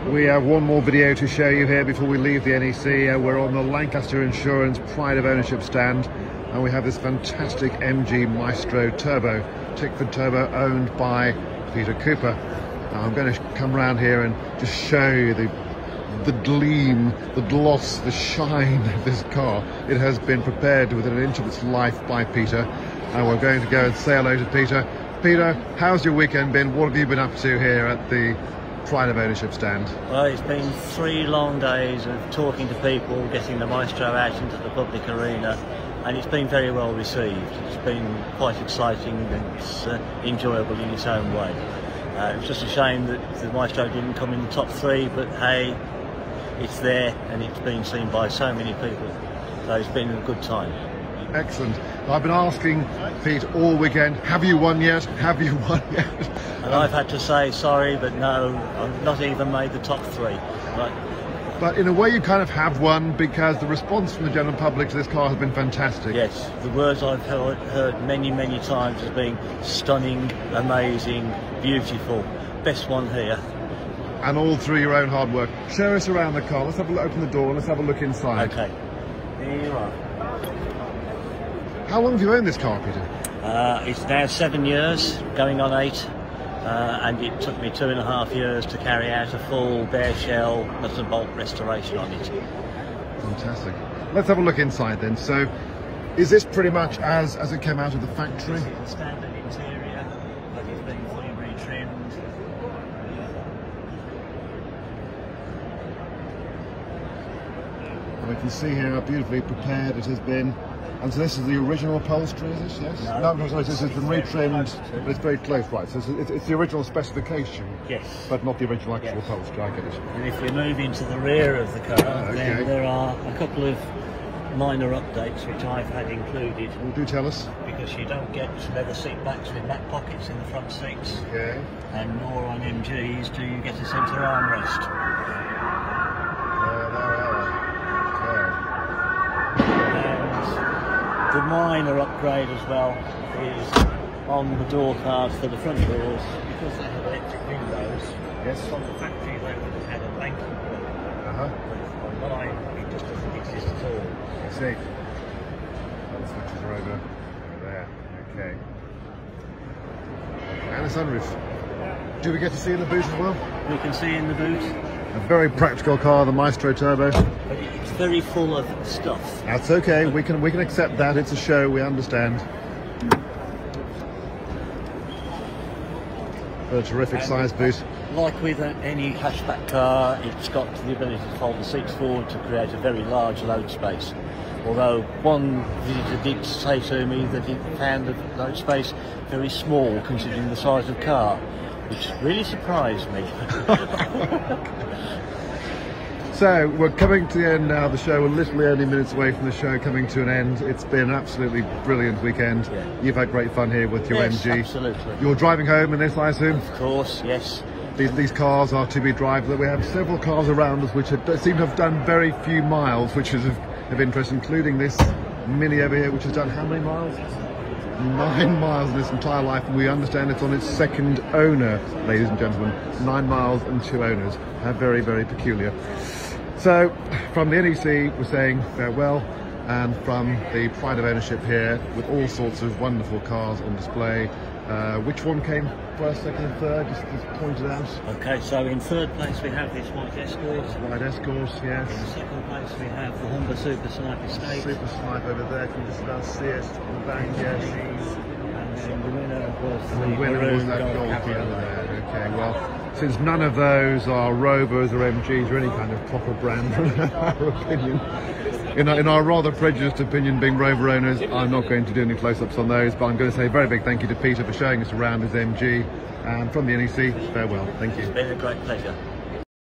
We have one more video to show you here before we leave the NEC. We're on the Lancaster Insurance Pride of Ownership stand, and we have this fantastic MG Maestro Turbo, Tickford Turbo, owned by Peter Cooper. Now I'm going to come around here and just show you the gleam, the gloss, the shine of this car. It has been prepared within an inch of its life by Peter, and we're going to go and say hello to Peter. Peter, how's your weekend been? What have you been up to here at the Pride of Ownership stand? Well, it's been 3 long days of talking to people, getting the Maestro out into the public arena, and it's been very well received. It's been quite exciting and it's enjoyable in its own way. It was just a shame that the Maestro didn't come in the top 3, but hey, it's there and it's been seen by so many people, so it's been a good time. Excellent. I've been asking Pete all weekend, have you won yet? Have you won yet? And I've had to say sorry, but no, I've not even made the top 3. Right. But in a way you kind of have won, because the response from the general public to this car has been fantastic. Yes, the words I've heard many, many times as being stunning, amazing, beautiful. Best one here. And all through your own hard work. Show us around the car. Let's have a look, open the door and let's have a look inside. Okay, here you are. How long have you owned this car, Peter? It's now 7 years, going on 8, and it took me 2.5 years to carry out a full bare shell nut and bolt restoration on it. Fantastic. Let's have a look inside then. So, is this pretty much as it came out of the factory? This is the standard interior, but it's been fully retrimmed. And we can see here how beautifully prepared it has been. And so this is the original upholstery, is it? Yes? No, sorry, this has been retrimmed, but it's very close, right? So it's the original specification, yes, but not the original actual upholstery, I get it. And if we move into the rear of the car, then there are a couple of minor updates which I've had included. Well, do tell us. Because you don't get leather seat backs with back pockets in the front seats. Okay. And nor on MGs do you get a centre armrest. The minor upgrade as well is on the door cards for the front doors, because they have electric windows. Yes. From the factory they would have had a blanking plug. But on mine it just doesn't exist at all. I see. The switches are over there. Okay. And a sunroof. Do we get to see in the boot as well? We can see in the boot. A very practical car, the Maestro Turbo. But it's very full of stuff. That's okay, we can accept that, it's a show, we understand. A terrific size boot. Like with any hatchback car, it's got the ability to fold the seats forward to create a very large load space. Although one visitor did say to me that he found the load space very small considering the size of the car, which really surprised me. So we're coming to the end now of the show. We're literally only minutes away from the show coming to an end. It's been an absolutely brilliant weekend. Yeah. You've had great fun here with your MG. Absolutely. You're driving home in this, I assume? Of course, yes. These cars are to be driven. We have several cars around us which seem to have done very few miles, which is of interest, including this Mini over here, which has done how many miles? 9 miles in its entire life, and we understand it's on its 2nd owner, ladies and gentlemen. 9 miles and 2 owners. How very, very peculiar. So, from the NEC, we're saying farewell, and from the Pride of Ownership here, with all sorts of wonderful cars on display. Which one came first, second, and third? Just pointed out. Okay, so in 3rd place we have this white Escort. White Escort, yes. In 2nd place we have the Honda Super Snipe Estate. Super Snipe over there, can you just about see it on the back, yes. And then the winner was the winner was that gold there. Okay, well, since none of those are Rovers or MGs or any kind of proper brand, in our opinion, in our rather prejudiced opinion, being Rover owners, I'm not going to do any close-ups on those, but I'm going to say a very big thank you to Peter for showing us around his MG, and from the NEC, farewell. Thank you. It's been a great pleasure.